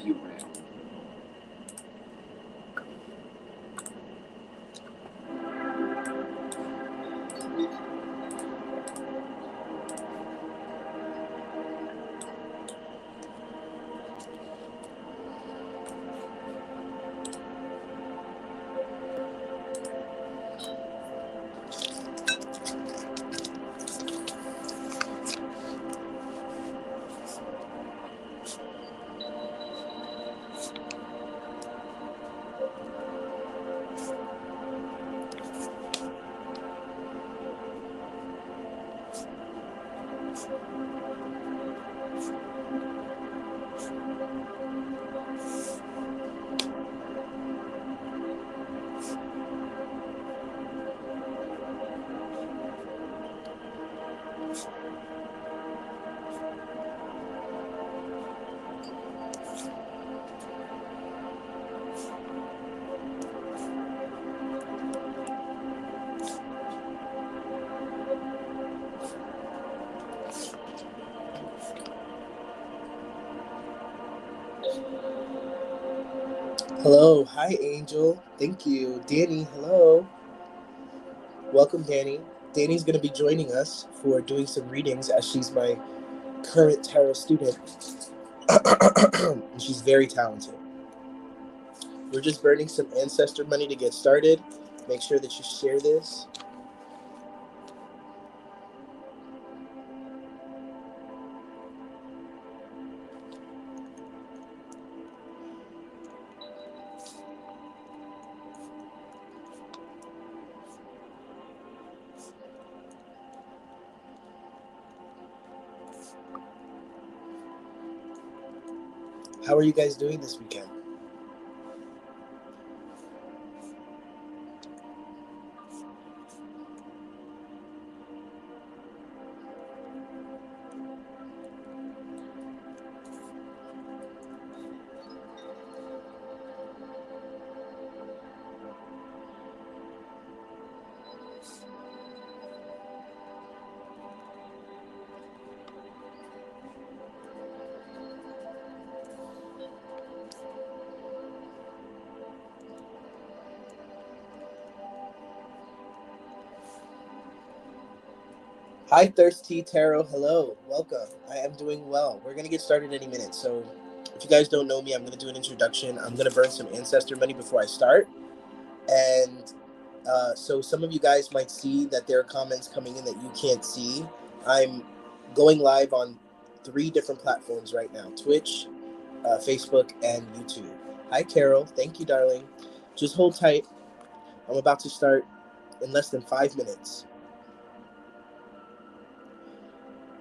you real. Hello, hi Angel. Thank you. Danny, hello. Welcome, Danny. Danny's going to be joining us for doing some readings as she's my current tarot student. And she's very talented. We're just burning some ancestor money to get started. Make sure that you share this. How are you guys doing this weekend? Hi, Thirsty Tarot. Hello. Welcome. I am doing well. We're going to get started any minute. So, if you guys don't know me, I'm going to do an introduction. I'm going to burn some ancestor money before I start. And so, some of you guys might see that there are comments coming in that you can't see. I'm going live on 3 different platforms right now: Twitch, Facebook, and YouTube. Hi, Carol. Thank you, darling. Just hold tight. I'm about to start in less than 5 minutes.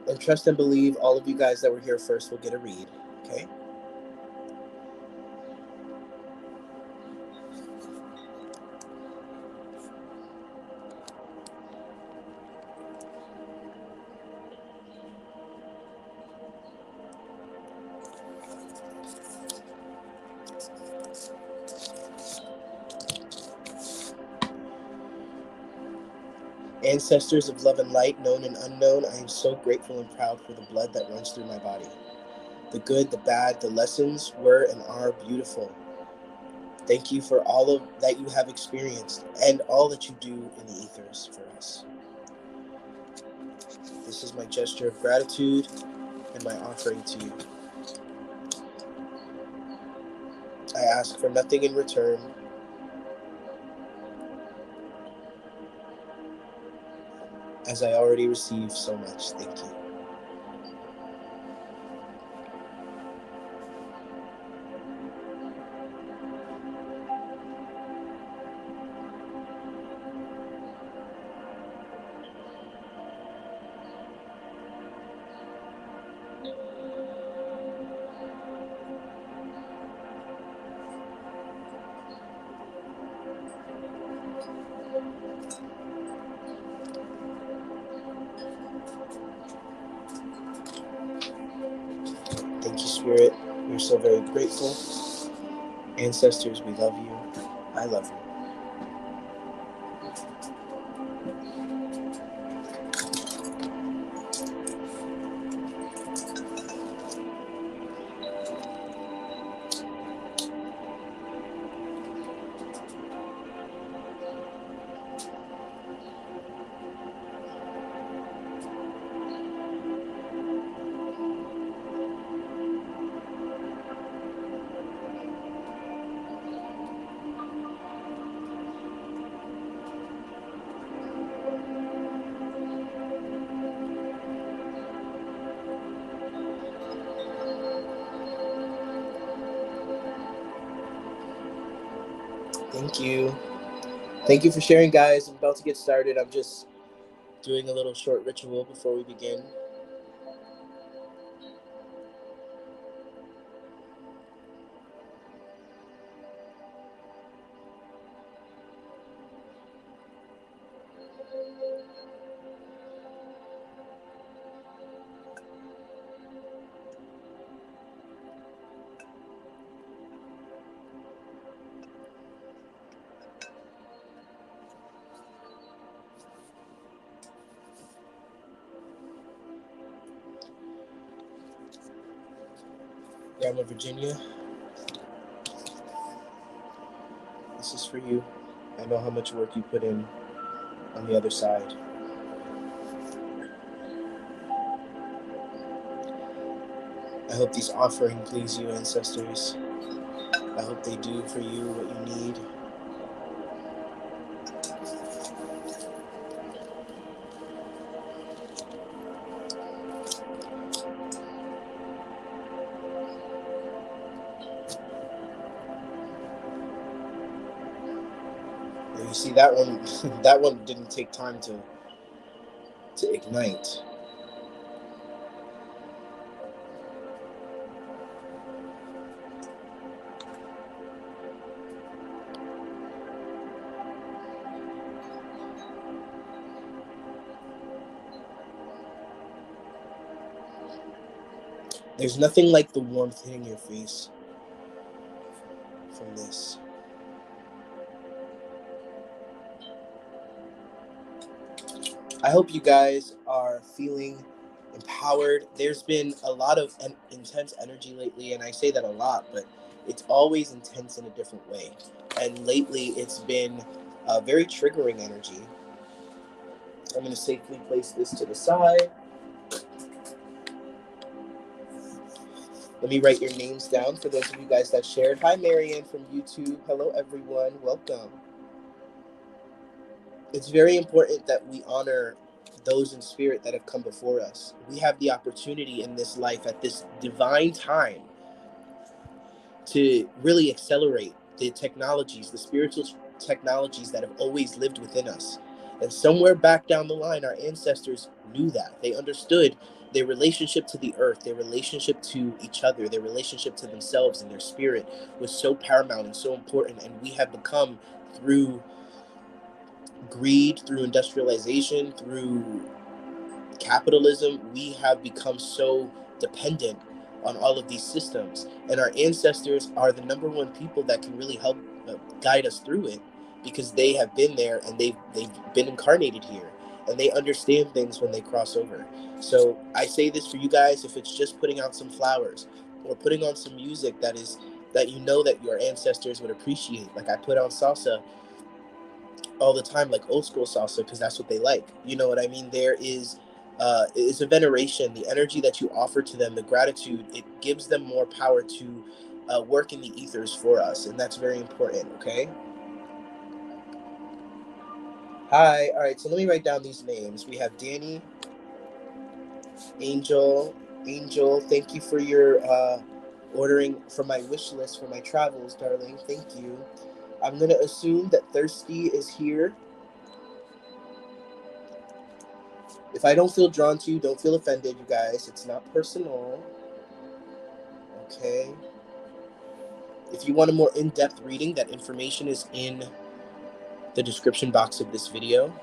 And trust and believe all of you guys that were here first will get a read, okay? Ancestors of love and light, known and unknown, I am so grateful and proud for the blood that runs through my body. The good, the bad, the lessons were and are beautiful. Thank you for all of that you have experienced and all that you do in the ethers for us. This is my gesture of gratitude and my offering to you. I ask for nothing in return. As I already received so much. Thank you. Thank you, Spirit. We're so very grateful. Ancestors, we love you. I love you. Thank you. Thank you for sharing, guys. I'm about to get started. I'm just doing a little short ritual before we begin. Grandma Virginia, this is for you. I know how much work you put in on the other side. I hope these offerings please you, ancestors. I hope they do for you what you need. And you see that one, that one didn't take time to ignite. There's nothing like the warmth hitting your face from this. I hope you guys are feeling empowered. There's been a lot of intense energy lately, and I say that a lot, but it's always intense in a different way. And lately, it's been a very triggering energy. I'm going to safely place this to the side. Let me write your names down for those of you guys that shared. Hi, Marianne from YouTube. Hello, everyone. Welcome. It's very important that we honor those in spirit that have come before us. We have the opportunity in this life at this divine time to really accelerate the technologies, the spiritual technologies that have always lived within us. And somewhere back down the line, our ancestors knew that. They understood their relationship to the earth, their relationship to each other, their relationship to themselves and their spirit was so paramount and so important. And we have become, through greed, through industrialization, through capitalism, we have become so dependent on all of these systems, and our ancestors are the number one people that can really help guide us through it, because they have been there and they've been incarnated here, and they understand things when they cross over. So I say this for you guys: if it's just putting out some flowers or putting on some music that you know that your ancestors would appreciate, like I put on salsa all the time, like old school salsa, because that's what they like. You know what I mean? There is it's a veneration, the energy that you offer to them, the gratitude, it gives them more power to work in the ethers for us, and that's very important. Okay. Hi. All right. So let me write down these names. We have Danny, Angel, Angel. Thank you for your ordering from my wish list for my travels, darling. Thank you. I'm gonna assume that Thirsty is here. If I don't feel drawn to you, don't feel offended, you guys. It's not personal. Okay. If you want a more in-depth reading, that information is in the description box of this video.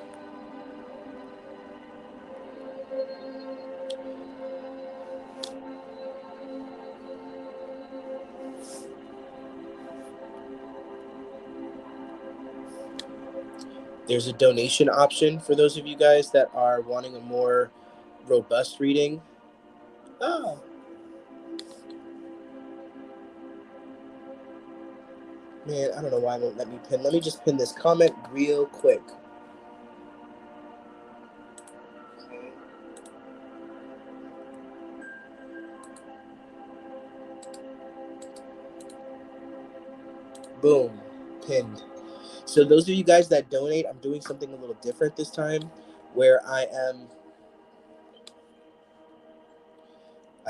There's a donation option for those of you guys that are wanting a more robust reading. Oh. Man, I don't know why it won't let me pin. Let me just pin this comment real quick. Okay. Boom. Pinned. So those of you guys that donate, I'm doing something a little different this time, where I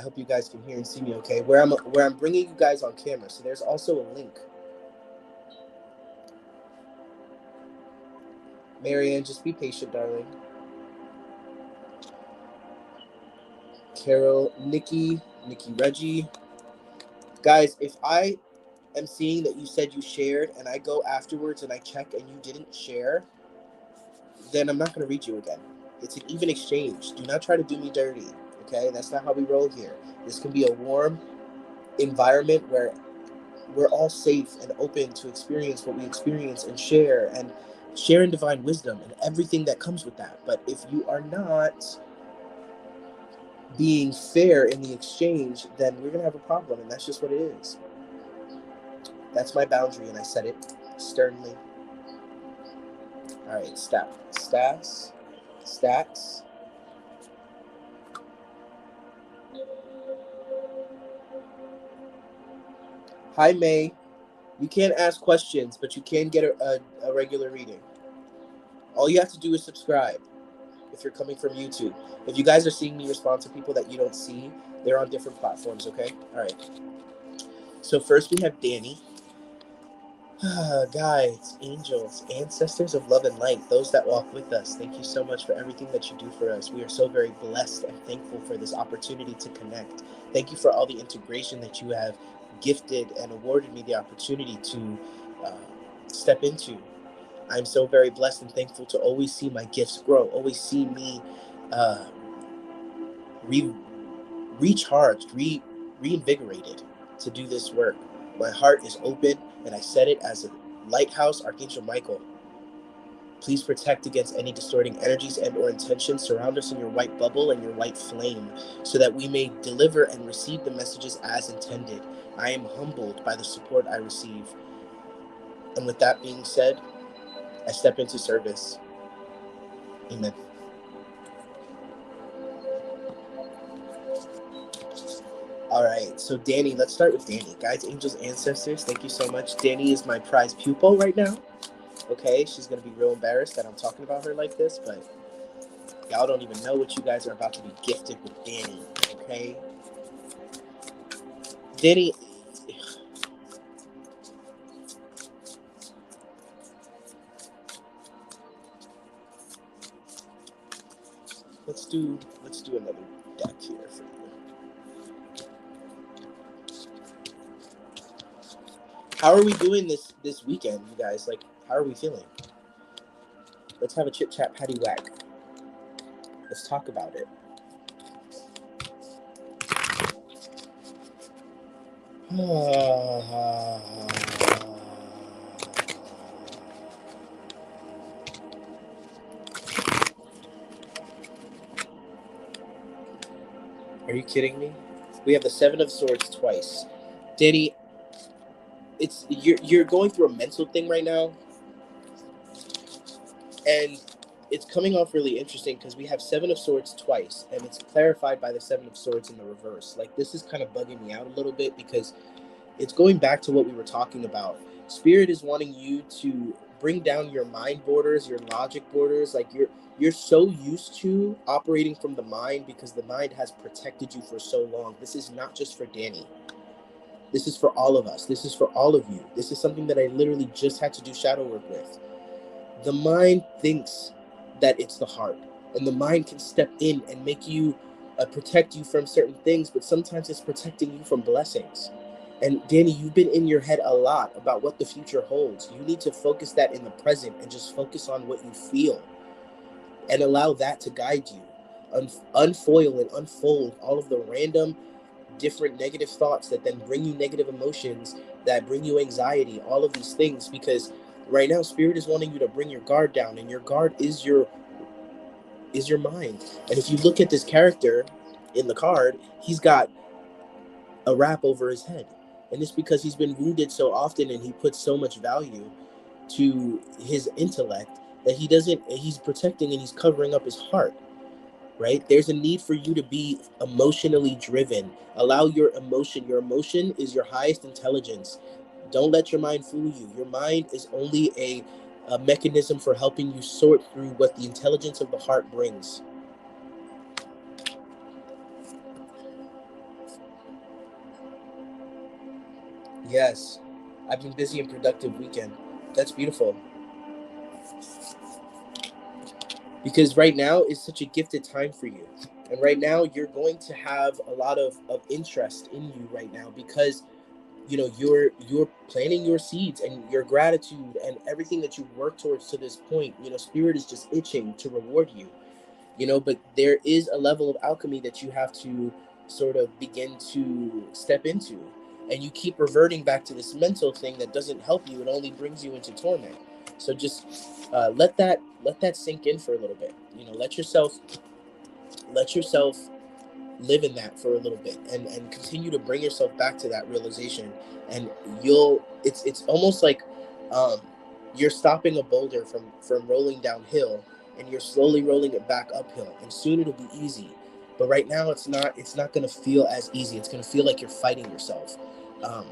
hope you guys can hear and see me okay, where I'm bringing you guys on camera. So there's also a link. Marianne, just be patient, darling. Carol, Nikki Reggie. Guys, if I am seeing that you said you shared and I go afterwards and I check and you didn't share, then I'm not going to read you again. It's an even exchange. Do not try to do me dirty, okay? That's not how we roll here. This can be a warm environment where we're all safe and open to experience what we experience and share in divine wisdom and everything that comes with that. But if you are not being fair in the exchange, then we're going to have a problem, and that's just what it is. That's my boundary, and I set it sternly. All right, stats. Hi, May. You can't ask questions, but you can get a regular reading. All you have to do is subscribe if you're coming from YouTube. If you guys are seeing me respond to people that you don't see, they're on different platforms, okay? All right. So first we have Danny. Guides, angels, ancestors of love and light, those that walk with us, thank you so much for everything that you do for us. We are so very blessed and thankful for this opportunity to connect. Thank you for all the integration that you have gifted and awarded me the opportunity to step into. I'm so very blessed and thankful to always see my gifts grow, always see me recharged, reinvigorated to do this work. My heart is open, and I set it as a lighthouse. Archangel Michael, please protect against any distorting energies and or intentions. Surround us in your white bubble and your white flame so that we may deliver and receive the messages as intended. I am humbled by the support I receive. And with that being said, I step into service. Amen. All right, so Danny, let's start with Danny. Guides, angels, ancestors, thank you so much. Danny is my prize pupil right now. Okay, she's going to be real embarrassed that I'm talking about her like this, but y'all don't even know what you guys are about to be gifted with Danny, okay? Danny, let's do another deck here for you. How are we doing this weekend, you guys? Like, how are we feeling? Let's have a chit chat patty whack. Let's talk about it. Are you kidding me? We have the Seven of Swords twice. Danny, you're going through a mental thing right now, and it's coming off really interesting because we have Seven of Swords twice, and it's clarified by the Seven of Swords in the reverse. Like, this is kind of bugging me out a little bit because it's going back to what we were talking about. Spirit is wanting you to bring down your mind borders, your logic borders. Like, you're so used to operating from the mind because the mind has protected you for so long. This is not just for Danny. This is for all of us. This is for all of you. This is something that I literally just had to do shadow work with. The mind thinks that it's the heart, and the mind can step in and make you protect you from certain things, but sometimes it's protecting you from blessings. And Danny, you've been in your head a lot about what the future holds. You need to focus that in the present and just focus on what you feel and allow that to guide you. Unfoil and unfold all of the random different negative thoughts that then bring you negative emotions, that bring you anxiety, all of these things, because right now Spirit is wanting you to bring your guard down, and your guard is your mind. And if you look at this character in the card, he's got a wrap over his head, and it's because he's been wounded so often and he puts so much value to his intellect that he's protecting and he's covering up his heart. Right? There's a need for you to be emotionally driven. Allow your emotion. Your emotion is your highest intelligence. Don't let your mind fool you. Your mind is only a mechanism for helping you sort through what the intelligence of the heart brings. Yes, I've been busy and productive weekend. That's beautiful. because right now is such a gifted time for you. And right now you're going to have a lot of interest in you right now, because you're planting your seeds and your gratitude and everything that you've worked towards to this point. Spirit is just itching to reward you. But there is a level of alchemy that you have to sort of begin to step into, and you keep reverting back to this mental thing that doesn't help you. It only brings you into torment. So just let that sink in for a little bit. Let yourself live in that for a little bit, and continue to bring yourself back to that realization. And it's almost like um you're stopping a boulder from rolling downhill, and you're slowly rolling it back uphill, and soon it'll be easy. But right now it's not going to feel as easy. It's going to feel like you're fighting yourself. Um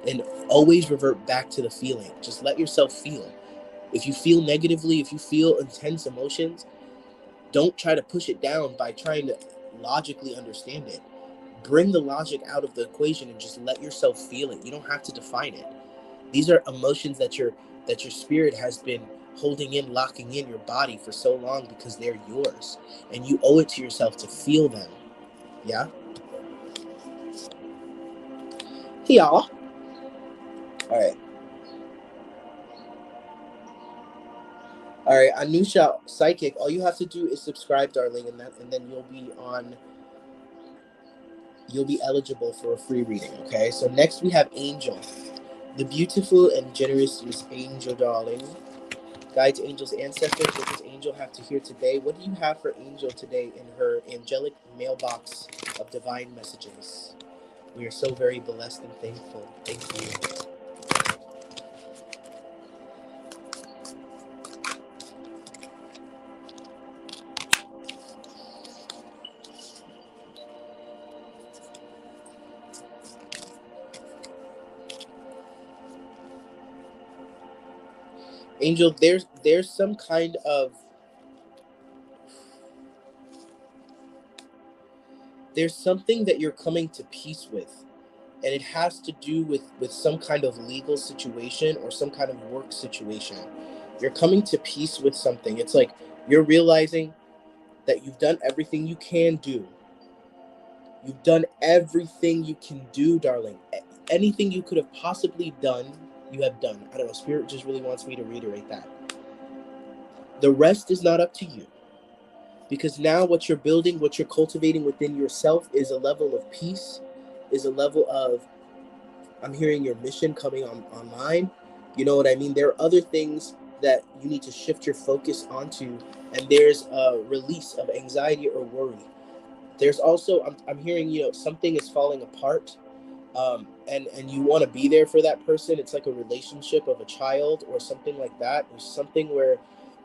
and always revert back to the feeling. Just let yourself feel. If you feel negatively, if you feel intense emotions, don't try to push it down by trying to logically understand it. Bring the logic out of the equation and just let yourself feel it. You don't have to define it. These are emotions that your spirit has been holding in, locking in your body for so long, because they're yours, and you owe it to yourself to feel them. Yeah. Hey y'all. All right. All right, Anusha Psychic. All you have to do is subscribe, darling, and then you'll be eligible for a free reading. Okay. So next we have Angel. The beautiful and generous Miss Angel, darling. Guides, angels, ancestors, what does Angel have to hear today? What do you have for Angel today in her angelic mailbox of divine messages? We are so very blessed and thankful. Thank you. Angel, there's some kind of there's something that you're coming to peace with, and it has to do with some kind of legal situation or some kind of work situation. You're coming to peace with something. It's like you're realizing that you've done everything you can do. You've done everything you can do, darling. Anything you could have possibly done, you have done. I don't know. Spirit just really wants me to reiterate that. The rest is not up to you, because now what you're building, what you're cultivating within yourself is a level of peace, is a level of, I'm hearing your mission coming online. You know what I mean? There are other things that you need to shift your focus onto, and there's a release of anxiety or worry. There's also, I'm hearing, something is falling apart, and you want to be there for that person. It's like a relationship of a child or something like that. There's something where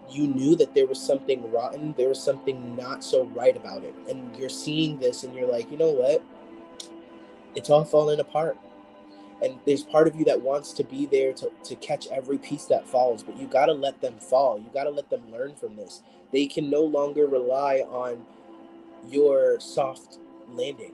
you knew that there was something rotten, there was something not so right about it, and you're seeing this and you're like, you know what, it's all falling apart. And there's part of you that wants to be there to catch every piece that falls, but you got to let them fall. You got to let them learn from this. They can no longer rely on your soft landing,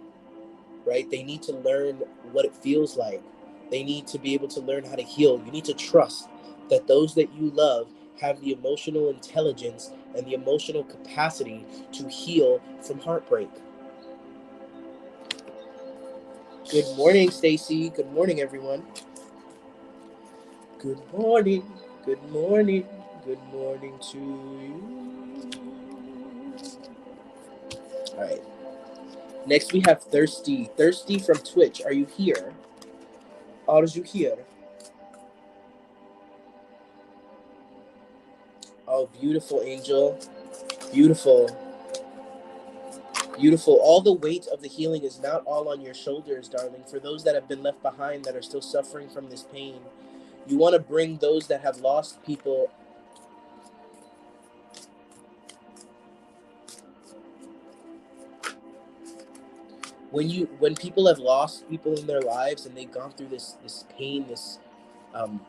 right? They need to learn what it feels like. They need to be able to learn how to heal. You need to trust that those that you love have the emotional intelligence and the emotional capacity to heal from heartbreak. Good morning, Stacy. Good morning, everyone. Good morning. Good morning. Good morning to you. All right. Next, we have Thirsty. Thirsty from Twitch. Are you here? Are you here? Oh, beautiful, Angel. Beautiful. Beautiful. All the weight of the healing is not all on your shoulders, darling. For those that have been left behind, that are still suffering from this pain, you want to bring those that have lost people. When people have lost people in their lives and they've gone through this pain, this um,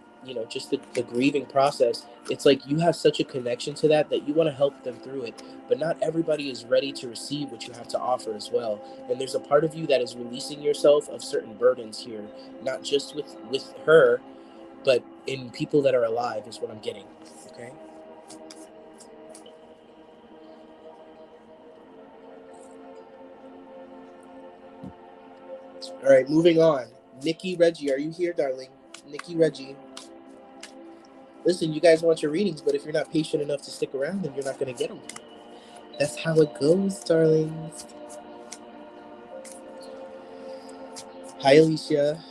just the grieving process, it's like you have such a connection to that you want to help them through it. But not everybody is ready to receive what you have to offer as well. And there's a part of you that is releasing yourself of certain burdens here, not just with her, but in people that are alive, is what I'm getting. Okay. All right, moving on. Nikki Reggie, are you here, darling? Nikki Reggie. Listen, you guys want your readings, but if you're not patient enough to stick around, then you're not going to get them. That's how it goes, darlings. Hi, Alicia.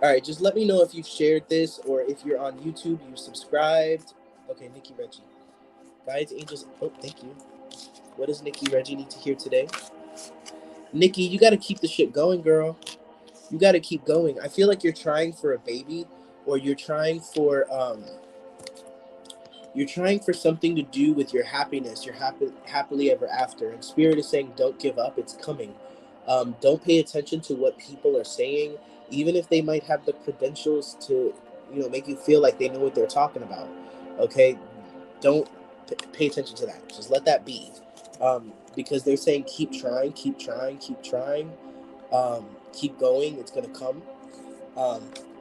All right, just let me know if you've shared this or if you're on YouTube, you subscribed. Okay, Nikki Reggie. Guides, angels. Oh, thank you. What does Nikki Reggie need to hear today? Nikki, you got to keep the shit going, girl. You got to keep going. I feel like you're trying for a baby, or you're trying for something to do with your happiness, your happily ever after. And Spirit is saying, don't give up. It's coming. Don't pay attention to what people are saying, even if they might have the credentials to, make you feel like they know what they're talking about. Okay, don't pay attention to that. Just let that be, because they're saying keep trying, keep trying, keep trying, keep going. It's gonna come,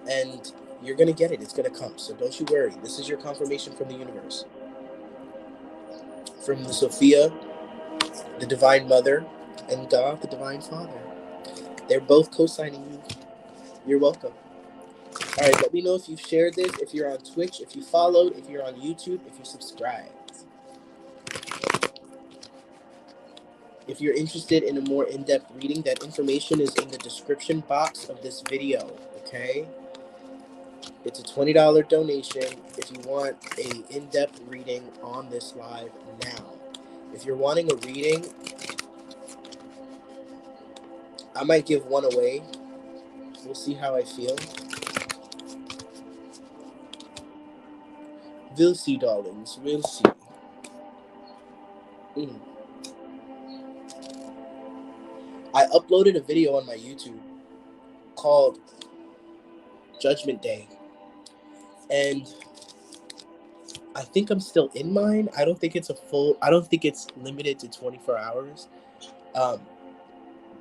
and you're gonna get it. It's gonna come. So don't you worry. This is your confirmation from the universe, from the Sophia, the Divine Mother, and God, the Divine Father. They're both co-signing you. You're welcome. All right, let me know if you've shared this, if you're on Twitch, if you followed, if you're on YouTube, if you subscribed. If you're interested in a more in-depth reading, that information is in the description box of this video, okay? It's a $20 donation if you want a in-depth reading on this live now. If you're wanting a reading, I might give one away. We'll see how I feel. We'll see, darlings. We'll see. I uploaded a video on my YouTube called Judgment Day. And I think I'm still in mine. I don't think it's limited to 24 hours.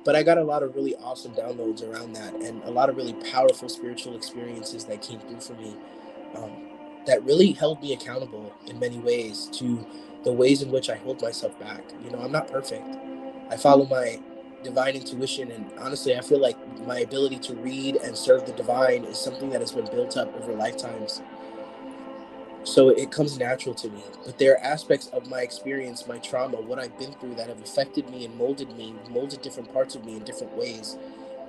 But I got a lot of really awesome downloads around that, and a lot of really powerful spiritual experiences that came through for me, that really held me accountable in many ways to the ways in which I hold myself back. I'm not perfect. I follow my divine intuition, and honestly, I feel like my ability to read and serve the divine is something that has been built up over lifetimes. So it comes natural to me. But there are aspects of my experience, my trauma, what I've been through that have affected me and molded different parts of me in different ways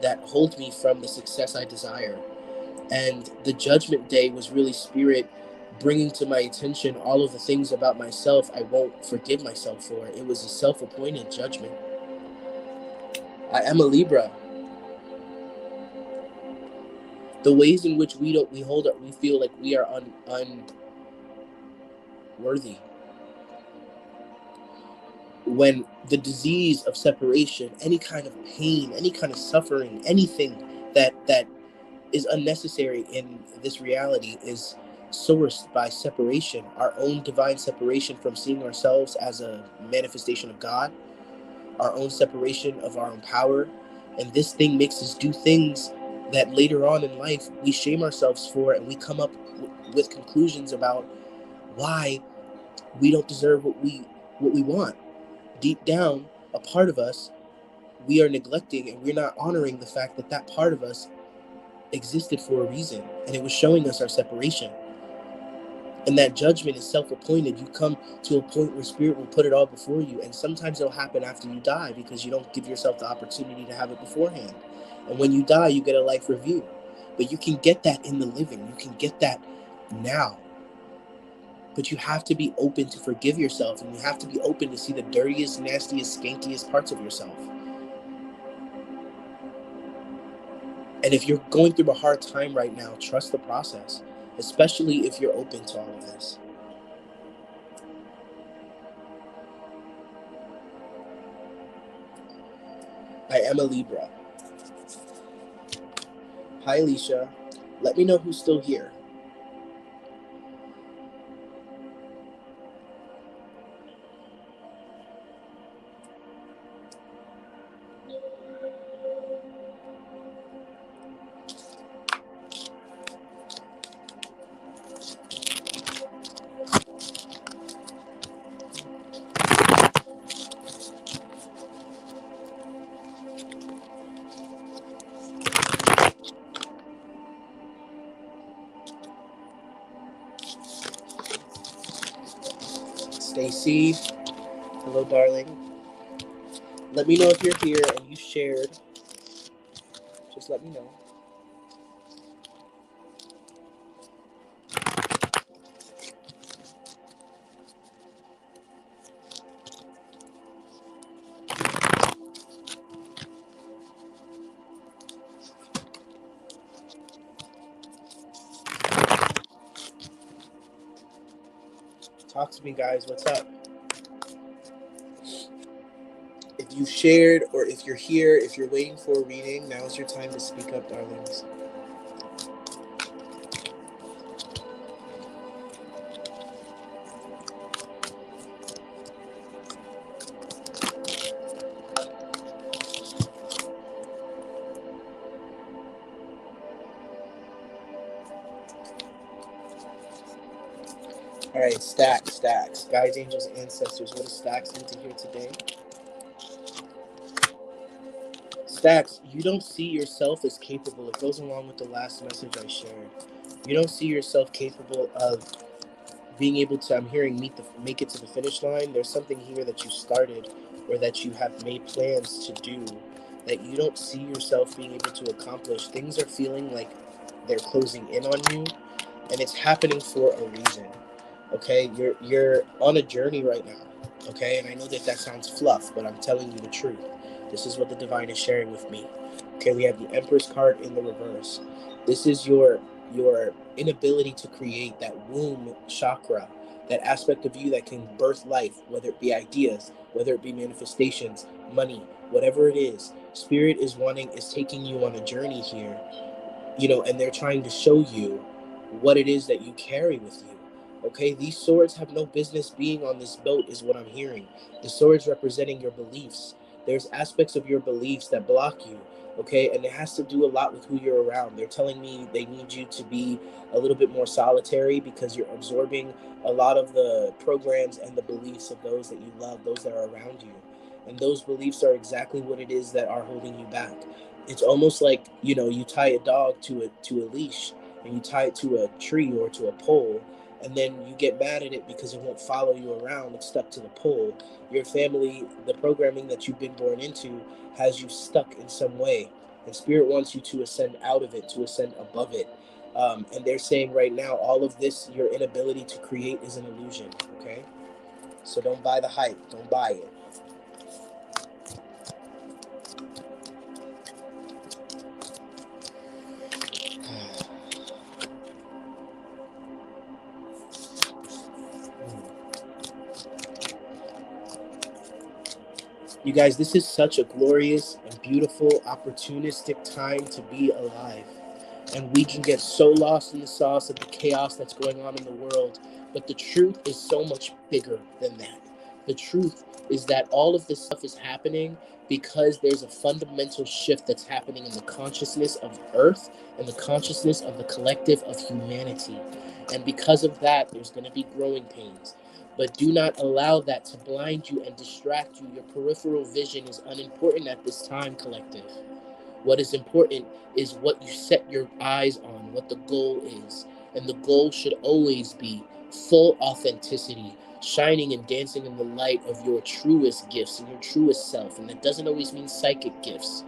that hold me from the success I desire. And the Judgment Day was really Spirit bringing to my attention all of the things about myself I won't forgive myself for. It was a self-appointed judgment. I am a Libra. The ways in which we feel like we are unworthy. When the disease of separation, any kind of pain, any kind of suffering, anything that is unnecessary in this reality is sourced by separation, our own divine separation from seeing ourselves as a manifestation of God, our own separation of our own power. And this thing makes us do things that later on in life we shame ourselves for, and we come up with conclusions about why we don't deserve what we want. Deep down, a part of us we are neglecting, and we're not honoring the fact that that part of us existed for a reason, and it was showing us our separation. And that judgment is self-appointed. You come to a point where Spirit will put it all before you, and sometimes it'll happen after you die because you don't give yourself the opportunity to have it beforehand. And when you die, you get a life review. But you can get that in the living. You can get that now. But you have to be open to forgive yourself, and you have to be open to see the dirtiest, nastiest, skankiest parts of yourself. And if you're going through a hard time right now, trust the process, especially if you're open to all of this. I am a Libra. Hi, Alicia. Let me know who's still here. Stacy, hello, darling. Let me know if you're here and you shared. Just let me know. Talk to me, guys. What's up? If you shared or if you're here, if you're waiting for a reading, now's your time to speak up, darlings. All right, stacks. Guides, angels, ancestors. What does stacks need to hear today? Stacks, you don't see yourself as capable. It goes along with the last message I shared. You don't see yourself capable of being able to, I'm hearing, make it to the finish line. There's something here that you started or that you have made plans to do that you don't see yourself being able to accomplish. Things are feeling like they're closing in on you, and it's happening for a reason. Okay, you're on a journey right now. Okay, and I know that sounds fluff, but I'm telling you the truth. This is what the divine is sharing with me. Okay, we have the Empress card in the reverse. This is your inability to create that womb chakra, that aspect of you that can birth life, whether it be ideas, whether it be manifestations, money, whatever it is. Spirit is taking you on a journey here, and they're trying to show you what it is that you carry with you. Okay, these swords have no business being on this boat, is what I'm hearing. The swords representing your beliefs. There's aspects of your beliefs that block you. Okay, and it has to do a lot with who you're around. They're telling me they need you to be a little bit more solitary because you're absorbing a lot of the programs and the beliefs of those that you love, those that are around you. And those beliefs are exactly what it is that are holding you back. It's almost like, you tie a dog to a leash, and you tie it to a tree or to a pole, and then you get mad at it because it won't follow you around. It's stuck to the pole. Your family, the programming that you've been born into, has you stuck in some way, and spirit wants you to ascend out of it, to ascend above it. And they're saying right now, all of this, your inability to create, is an illusion. Okay, so don't buy the hype. Don't buy it. You guys, this is such a glorious and beautiful, opportunistic time to be alive. And we can get so lost in the sauce of the chaos that's going on in the world. But the truth is so much bigger than that. The truth is that all of this stuff is happening because there's a fundamental shift that's happening in the consciousness of Earth and the consciousness of the collective of humanity. And because of that, there's going to be growing pains. But do not allow that to blind you and distract you. Your peripheral vision is unimportant at this time, collective. What is important is what you set your eyes on, what the goal is. And the goal should always be full authenticity, shining and dancing in the light of your truest gifts and your truest self. And that doesn't always mean psychic gifts.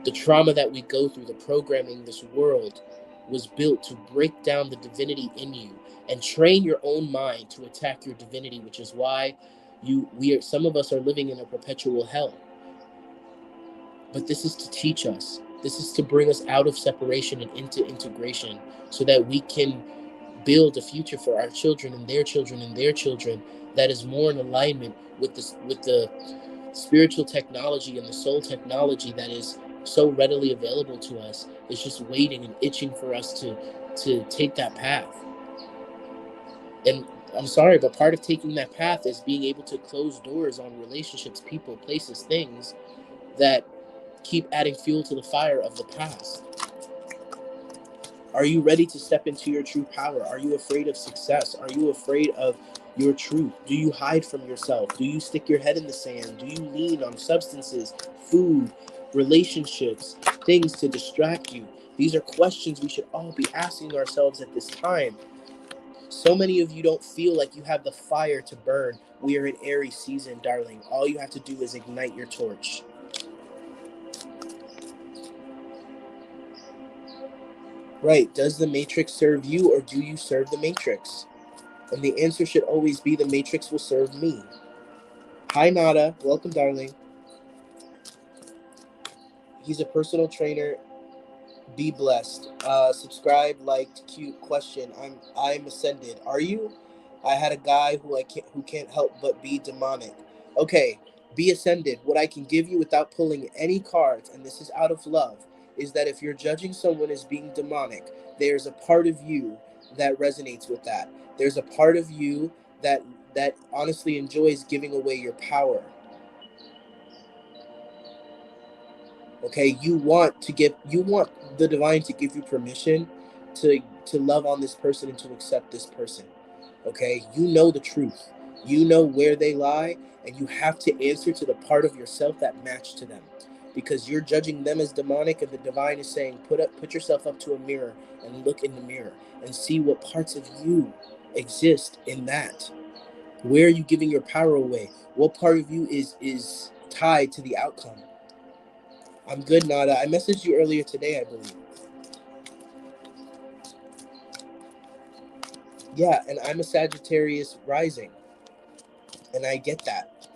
The trauma that we go through, the programming, this world was built to break down the divinity in you and train your own mind to attack your divinity, which is why some of us are living in a perpetual hell. But this is to teach us. This is to bring us out of separation and into integration so that we can build a future for our children and their children and their children that is more in alignment with the spiritual technology and the soul technology that is so readily available to us. It's just waiting and itching for us to take that path. And I'm sorry, but part of taking that path is being able to close doors on relationships, people, places, things that keep adding fuel to the fire of the past. Are you ready to step into your true power? Are you afraid of success? Are you afraid of your truth? Do you hide from yourself? Do you stick your head in the sand? Do you lean on substances, food, relationships, things to distract you? These are questions we should all be asking ourselves at this time. So many of you don't feel like you have the fire to burn. We are in Aries season, darling. All you have to do is ignite your torch. Right. Does the Matrix serve you, or do you serve the Matrix? And the answer should always be the Matrix will serve me. Hi, Nada. Welcome, darling. He's a personal trainer. Be blessed. Subscribe, liked, cute question. I'm ascended. Are you? I had a guy who can't help but be demonic. Okay, be ascended. What I can give you without pulling any cards, and this is out of love, is that if you're judging someone as being demonic, there's a part of you that resonates with that. There's a part of you that honestly enjoys giving away your power. Okay, you want the divine to give you permission to love on this person and to accept this person. Okay, you know the truth, you know where they lie, and you have to answer to the part of yourself that match to them, because you're judging them as demonic, and the divine is saying put yourself up to a mirror and look in the mirror and see what parts of you exist in that. Where are you giving your power away? What part of you is tied to the outcome? I'm good, Nada. I messaged you earlier today, I believe. Yeah, and I'm a Sagittarius rising, and I get that.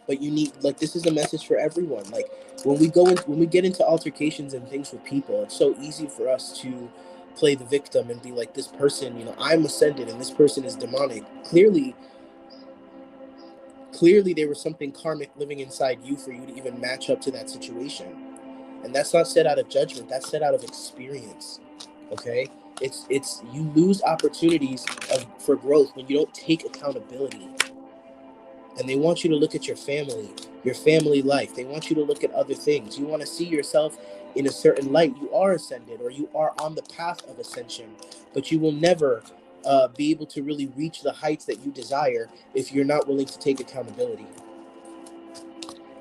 But you need, like, this is a message for everyone. Like, when we get into altercations and things with people, it's so easy for us to play the victim and be like, this person, I'm ascended and this person is demonic. Clearly there was something karmic living inside you for you to even match up to that situation. And that's not said out of judgment, that's said out of experience. Okay, it's you lose opportunities for growth when you don't take accountability. And they want you to look at your family life. They want you to look at other things. You want to see yourself in a certain light. You are ascended, or you are on the path of ascension, but you will never be able to really reach the heights that you desire if you're not willing to take accountability.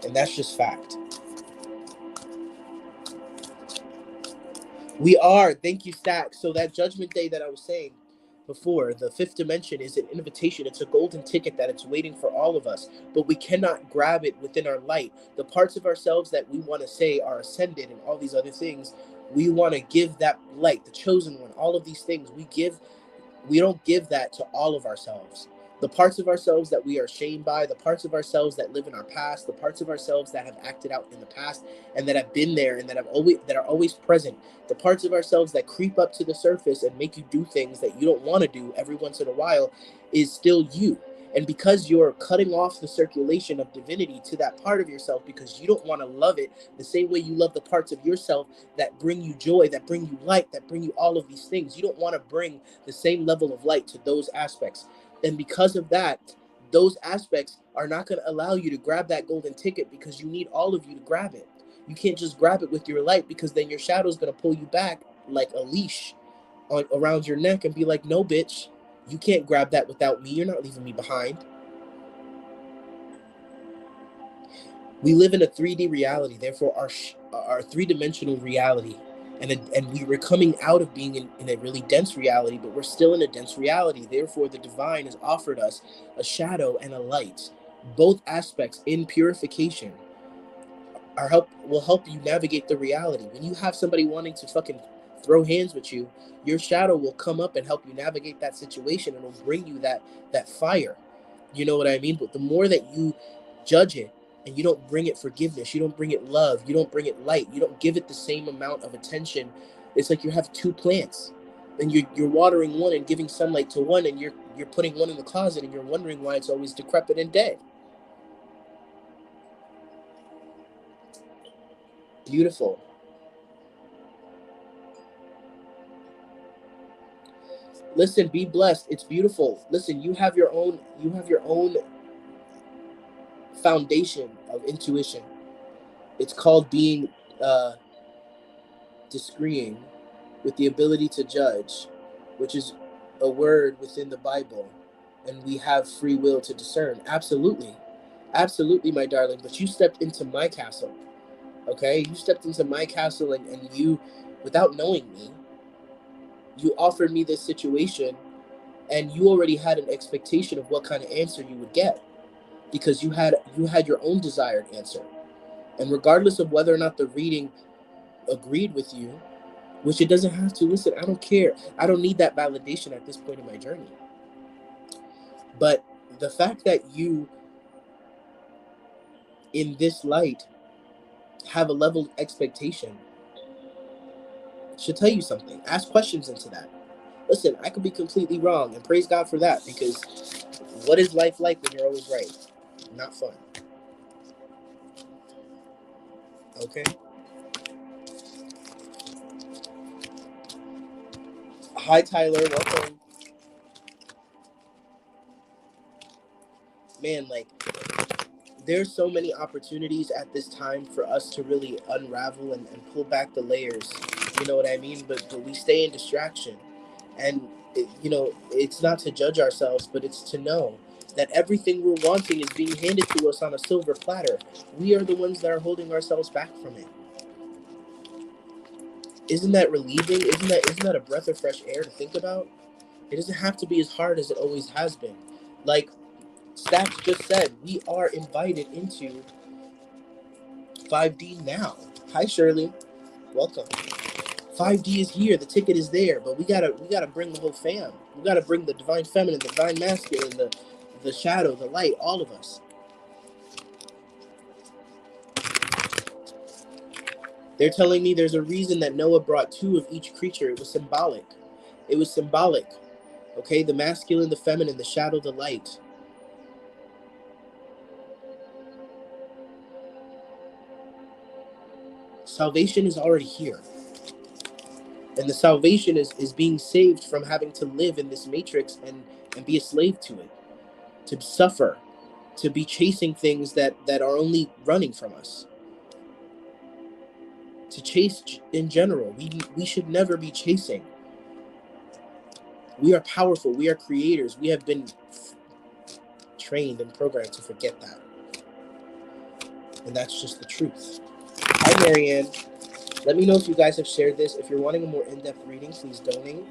And that's just fact. We are. Thank you, Stack. So that judgment day that I was saying before, the fifth dimension is an invitation. It's a golden ticket that it's waiting for all of us, but we cannot grab it within our light. The parts of ourselves that we want to say are ascended and all these other things, we want to give that light, the chosen one, all of these things. We don't give that to all of ourselves. The parts of ourselves that we are shamed by, the parts of ourselves that live in our past, the parts of ourselves that have acted out in the past and that have been there and that are always present, the parts of ourselves that creep up to the surface and make you do things that you don't want to do every once in a while is still you. And because you're cutting off the circulation of divinity to that part of yourself because you don't want to love it the same way you love the parts of yourself that bring you joy, that bring you light, that bring you all of these things, you don't want to bring the same level of light to those aspects. And because of that, those aspects are not going to allow you to grab that golden ticket because you need all of you to grab it. You can't just grab it with your light, because then your shadow is going to pull you back like a leash around your neck and be like, no, bitch, you can't grab that without me. You're not leaving me behind. We live in a 3D reality, therefore our three-dimensional reality, and we were coming out of being in a really dense reality, but we're still in a dense reality. Therefore, the divine has offered us a shadow and a light. Both aspects in purification will help you navigate the reality. When you have somebody wanting to fucking throw hands with you, your shadow will come up and help you navigate that situation, and it'll bring you that fire. You know what I mean? But the more that you judge it and you don't bring it forgiveness, you don't bring it love, you don't bring it light, you don't give it the same amount of attention. It's like you have two plants and you're watering one and giving sunlight to one, and you're putting one in the closet and you're wondering why it's always decrepit and dead. Beautiful. Listen, be blessed. It's beautiful. Listen, you have your own foundation of intuition. It's called being discreting, with the ability to judge, which is a word within the Bible, and we have free will to discern. Absolutely. Absolutely, my darling. But you stepped into my castle. Okay? You stepped into my castle, and you, without knowing me, you offered me this situation and you already had an expectation of what kind of answer you would get, because you had your own desired answer. And regardless of whether or not the reading agreed with you, which it doesn't have to, listen, I don't care. I don't need that validation at this point in my journey. But the fact that you, in this light, have a level of expectation should tell you something. Ask questions into that. Listen, I could be completely wrong, and praise God for that, because what is life like when you're always right? Not fun. Okay? Hi, Tyler. Welcome. Man, like, there's so many opportunities at this time for us to really unravel and pull back the layers. You know what I mean? But we stay in distraction. And, it's not to judge ourselves, but it's to know that everything we're wanting is being handed to us on a silver platter. We are the ones that are holding ourselves back from it. Isn't that relieving? Isn't that a breath of fresh air to think about? It doesn't have to be as hard as it always has been. Like Stacks just said, we are invited into 5D now. Hi Shirley, welcome. 5D is here. The ticket is there, but we gotta bring the whole fam. We gotta bring the divine feminine, the divine masculine, the shadow, the light, all of us. They're telling me there's a reason that Noah brought 2 of each creature. It was symbolic. It was symbolic. Okay, the masculine, the feminine, the shadow, the light. Salvation is already here. And the salvation is being saved from having to live in this matrix and be a slave to it, to suffer, to be chasing things that are only running from us. To chase in general. We should never be chasing. We are powerful. We are creators. We have been trained and programmed to forget that. And that's just the truth. Hi, Marianne. Let me know if you guys have shared this. If you're wanting a more in-depth reading, please donate.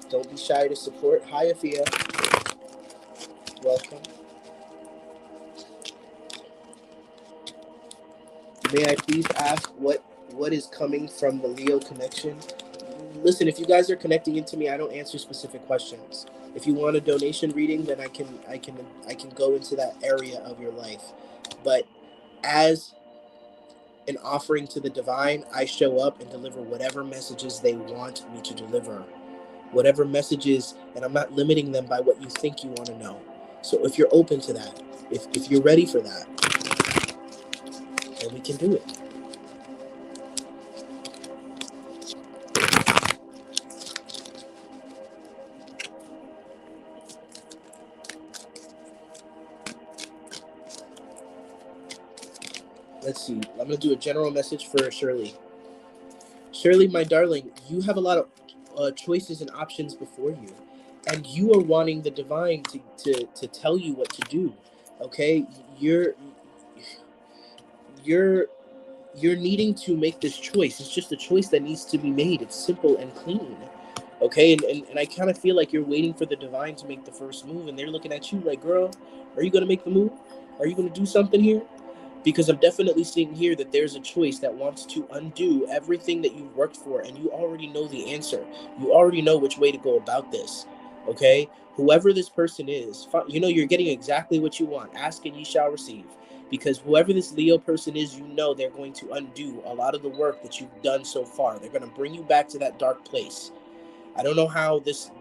Don't be shy to support. Hi, Afia. Welcome. May I please ask what is coming from the Leo connection? Listen, if you guys are connecting into me, I don't answer specific questions. If you want a donation reading, then I can go into that area of your life. But as an offering to the divine, I show up and deliver whatever messages they want me to deliver. Whatever messages, and I'm not limiting them by what you think you want to know. So if you're open to that, if you're ready for that, then we can do it. Let's see. I'm going to do a general message for Shirley. Shirley, my darling, you have a lot of choices and options before you. And you are wanting the divine to tell you what to do. Okay? You're needing to make this choice. It's just a choice that needs to be made. It's simple and clean. Okay? And I kind of feel like you're waiting for the divine to make the first move, and they're looking at you like, girl, are you going to make the move? Are you going to do something here? Because I'm definitely seeing here that there's a choice that wants to undo everything that you've worked for, and you already know the answer. You already know which way to go about this. Okay? Whoever this person is, you're getting exactly what you want. Ask and ye shall receive. Because whoever this Leo person is, they're going to undo a lot of the work that you've done so far. They're going to bring you back to that dark place. I don't know how this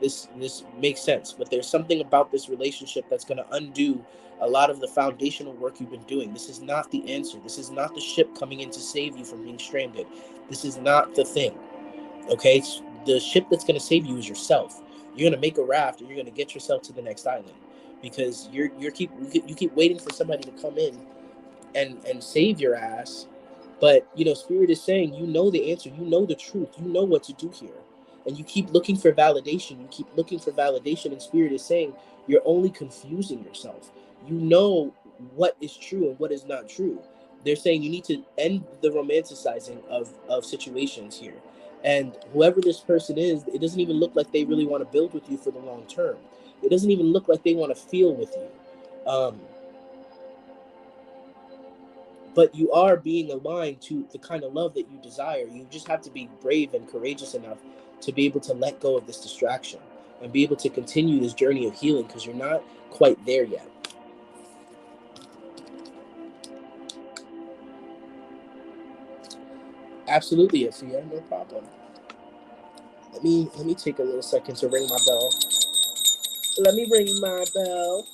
makes sense, but there's something about this relationship that's going to undo a lot of the foundational work you've been doing. This is not the answer. This is not the ship coming in to save you from being stranded. This is not the thing. Okay? The ship that's going to save you is yourself. You're going to make a raft and you're going to get yourself to the next island, because you keep waiting for somebody to come in and save your ass. But Spirit is saying, the answer, the truth, what to do here. And you keep looking for validation. And Spirit is saying you're only confusing yourself. You know what is true and what is not true. They're saying you need to end the romanticizing of situations here. And whoever this person is, it doesn't even look like they really want to build with you for the long term. It doesn't even look like they want to feel with you. But you are being aligned to the kind of love that you desire. You just have to be brave and courageous enough to be able to let go of this distraction and be able to continue this journey of healing, because you're not quite there yet. Absolutely, Afia, no problem. Let me take a little second to ring my bell. Let me ring my bell.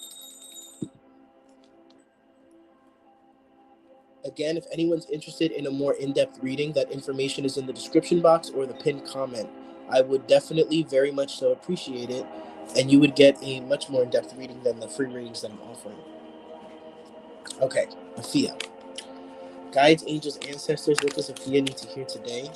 Again, if anyone's interested in a more in-depth reading, that information is in the description box or the pinned comment. I would definitely very much so appreciate it, and you would get a much more in-depth reading than the free readings that I'm offering. Okay, Afia. Guides, angels, ancestors, what does Afia need to hear today?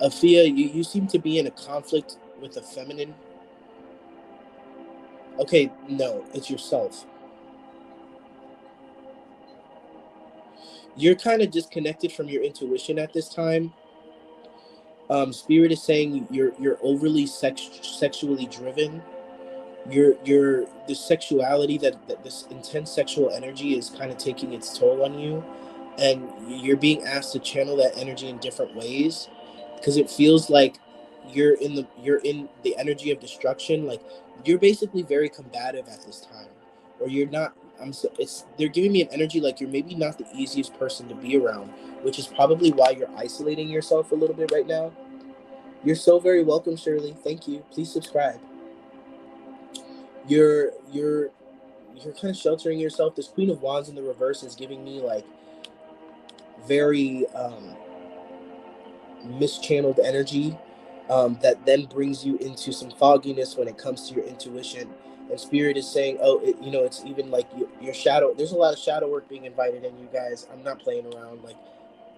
Afia, you seem to be in a conflict with the feminine. Okay, no, it's yourself. You're kind of disconnected from your intuition at this time. Spirit is saying you're overly sexually driven. You're the sexuality that this intense sexual energy is kind of taking its toll on you, and you're being asked to channel that energy in different ways, because it feels like you're in the energy of destruction. Like, you're basically very combative at this time, or you're not. They're giving me an energy like you're maybe not the easiest person to be around, which is probably why you're isolating yourself a little bit right now. You're so very welcome, Shirley. Thank you. Please subscribe. You're kind of sheltering yourself. This Queen of Wands in the reverse is giving me like very mischanneled energy, that then brings you into some fogginess when it comes to your intuition. And Spirit is saying, oh, it's even like your shadow. There's a lot of shadow work being invited in, you guys. I'm not playing around. Like,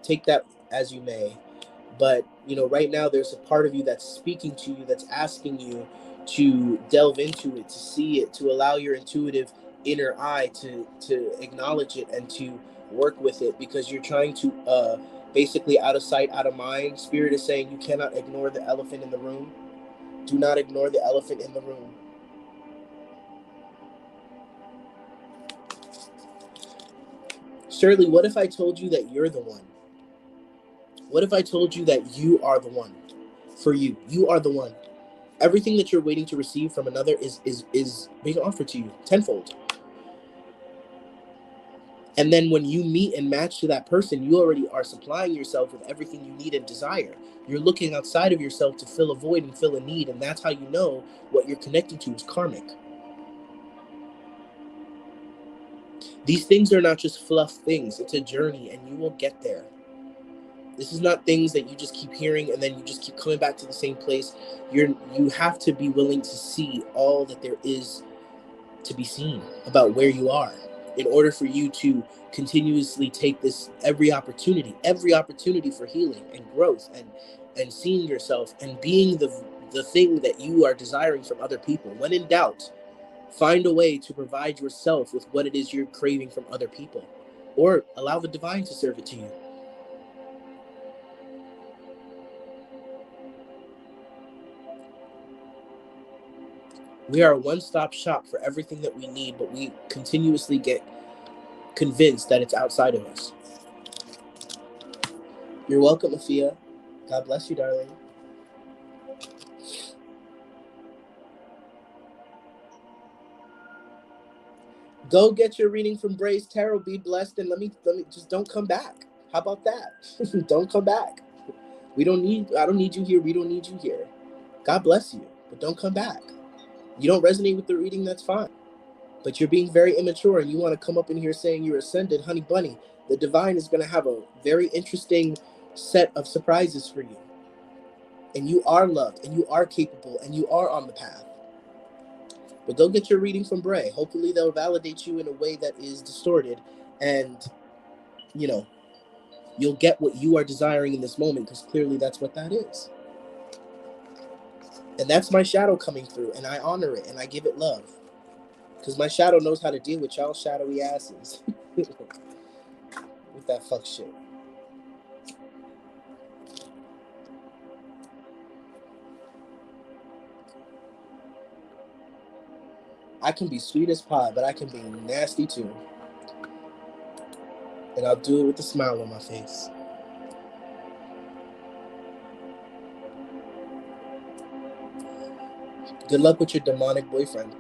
take that as you may. But right now there's a part of you that's speaking to you, that's asking you to delve into it, to see it, to allow your intuitive inner eye to acknowledge it and to work with it, because you're trying to basically, out of sight, out of mind. Spirit is saying you cannot ignore the elephant in the room. Do not ignore the elephant in the room. Shirley, what if I told you that you're the one? What if I told you that you are the one? For you, you are the one. Everything that you're waiting to receive from another is being offered to you tenfold. And then when you meet and match to that person, you already are supplying yourself with everything you need and desire. You're looking outside of yourself to fill a void and fill a need, and that's how you know what you're connecting to is karmic. These things are not just fluff things. It's a journey, and you will get there. This is not things that you just keep hearing and then you just keep coming back to the same place. You have to be willing to see all that there is to be seen about where you are, in order for you to continuously take this every opportunity for healing and growth, and seeing yourself and being the thing that you are desiring from other people. When in doubt, find a way to provide yourself with what it is you're craving from other people, or allow the divine to serve it to you. We are a one-stop shop for everything that we need, but we continuously get convinced that it's outside of us. You're welcome, Afia. God bless you, darling. Go get your reading from Bray's Tarot. Be blessed, and let me just don't come back. How about that? Don't come back. I don't need you here. We don't need you here. God bless you, but don't come back. You don't resonate with the reading, that's fine. But you're being very immature, and you want to come up in here saying you're ascended, honey bunny. The divine is going to have a very interesting set of surprises for you. And you are loved, and you are capable, and you are on the path. But go get your reading from Bray. Hopefully they'll validate you in a way that is distorted, and you'll get what you are desiring in this moment, because clearly that's what that is. And that's my shadow coming through, and I honor it, and I give it love. Because my shadow knows how to deal with y'all shadowy asses. With that fuck shit. I can be sweet as pie, but I can be nasty too. And I'll do it with a smile on my face. Good luck with your demonic boyfriend.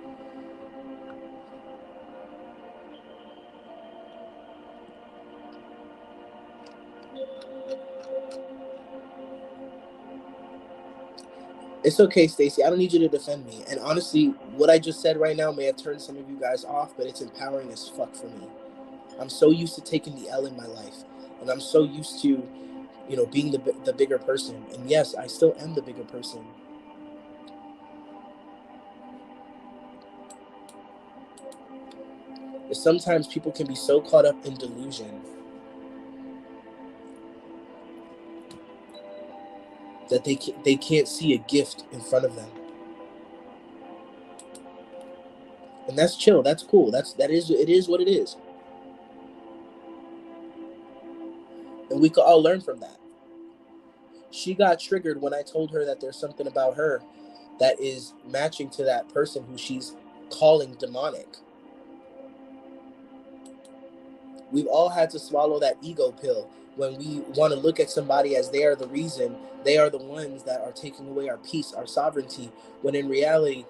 It's okay, Stacey. I don't need you to defend me. And honestly, what I just said right now may have turned some of you guys off, but it's empowering as fuck for me. I'm so used to taking the L in my life. And I'm so used to, being the bigger person. And yes, I still am the bigger person. But sometimes people can be so caught up in delusion that they can't see a gift in front of them. And that's chill. That's cool. It is what it is. And we could all learn from that. She got triggered when I told her that there's something about her that is matching to that person who she's calling demonic. We've all had to swallow that ego pill when we want to look at somebody as they are the reason, they are the ones that are taking away our peace, our sovereignty, when in reality,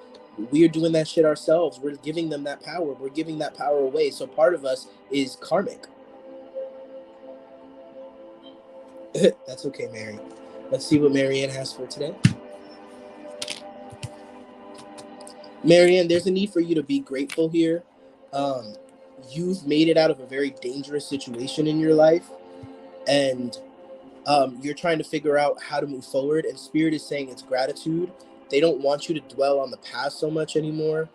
we're doing that shit ourselves. We're giving them that power. We're giving that power away. So part of us is karmic. That's okay, Mary. Let's see what Marianne has for today. Marianne, there's a need for you to be grateful here. You've made it out of a very dangerous situation in your life, and you're trying to figure out how to move forward. And Spirit is saying it's gratitude. They don't want you to dwell on the past so much anymore,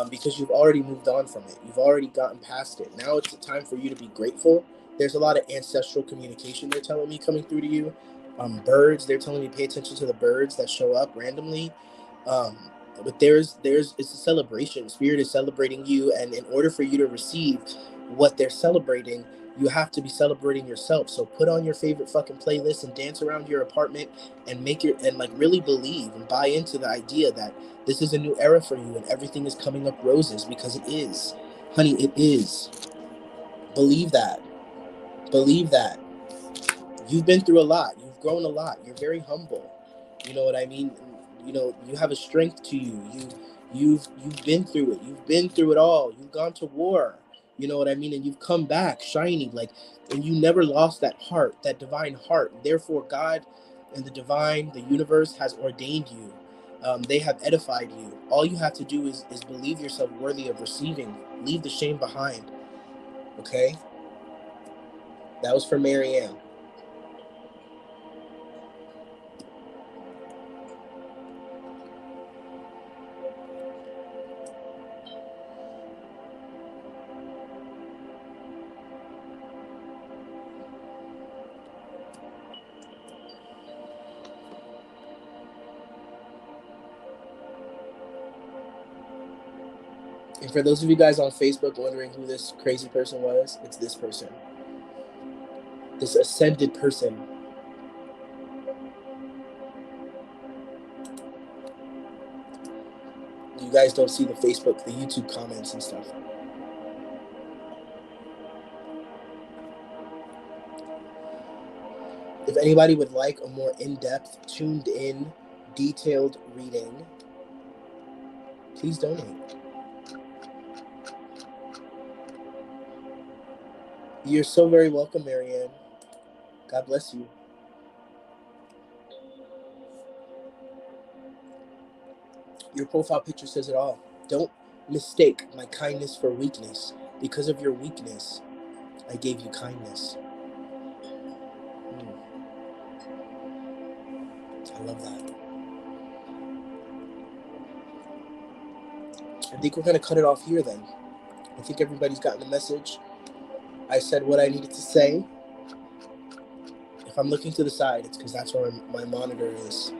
because you've already moved on from it. You've already gotten past it. Now it's the time for you to be grateful. There's a lot of ancestral communication, they're telling me, coming through to you. Birds, they're telling me pay attention to the birds that show up randomly. But it's a celebration. Spirit is celebrating you, and in order for you to receive what they're celebrating, you have to be celebrating yourself. So put on your favorite fucking playlist and dance around your apartment and really believe and buy into the idea that this is a new era for you and everything is coming up roses, because it is. Honey, it is. Believe that. Believe that. You've been through a lot. You've grown a lot. You're very humble. You know what I mean? You have a strength to you. You've been through it. You've been through it all. You've gone to war. You know what I mean? And you've come back shiny, and you never lost that heart, that divine heart. Therefore, God and the divine, the universe has ordained you. They have edified you. All you have to do is believe yourself worthy of receiving. Leave the shame behind. Okay? That was for Marianne. And for those of you guys on Facebook wondering who this crazy person was, it's this person. This ascended person. You guys don't see the Facebook, the YouTube comments and stuff. If anybody would like a more in-depth, tuned-in, detailed reading, please donate. You're so very welcome, Marianne. God bless you. Your profile picture says it all. Don't mistake my kindness for weakness. Because of your weakness, I gave you kindness. I love that. I think we're going to cut it off here then. I think everybody's gotten the message. I said what I needed to say. If I'm looking to the side, it's because that's where my monitor is.